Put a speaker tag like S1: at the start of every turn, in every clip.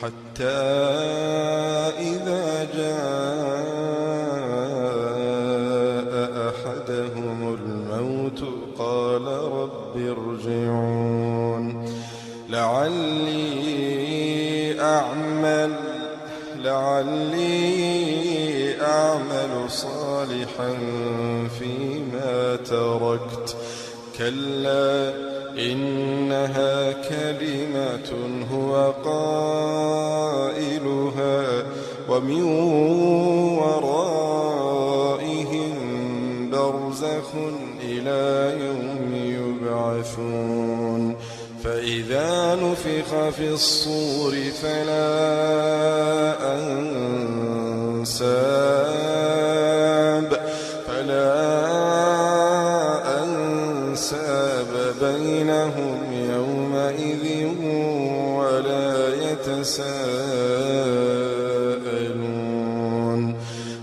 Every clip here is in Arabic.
S1: حتى إذا جاء أحدهم الموت قال رب ارجعون لعلي أعمل صالحا فيما تركت كلا إنها كلمة هو قائلها ومن ورائهم برزخ إلى يوم يبعثون فإذا نفخ في الصور فلا أنساب بينهم يومئذ ولا يتساءلون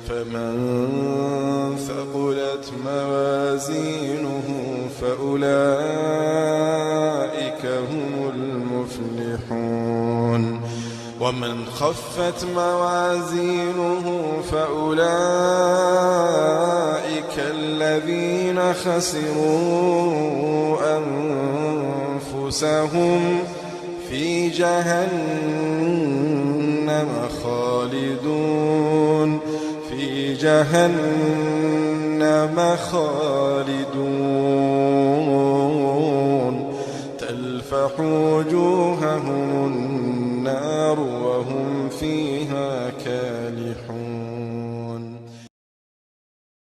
S1: فمن ثقلت موازينه فأولئك هم المفلحون ومن خفت موازينه فأولئك الذين خسروا أنفسهم في جهنم خالدون تلفح وجوههم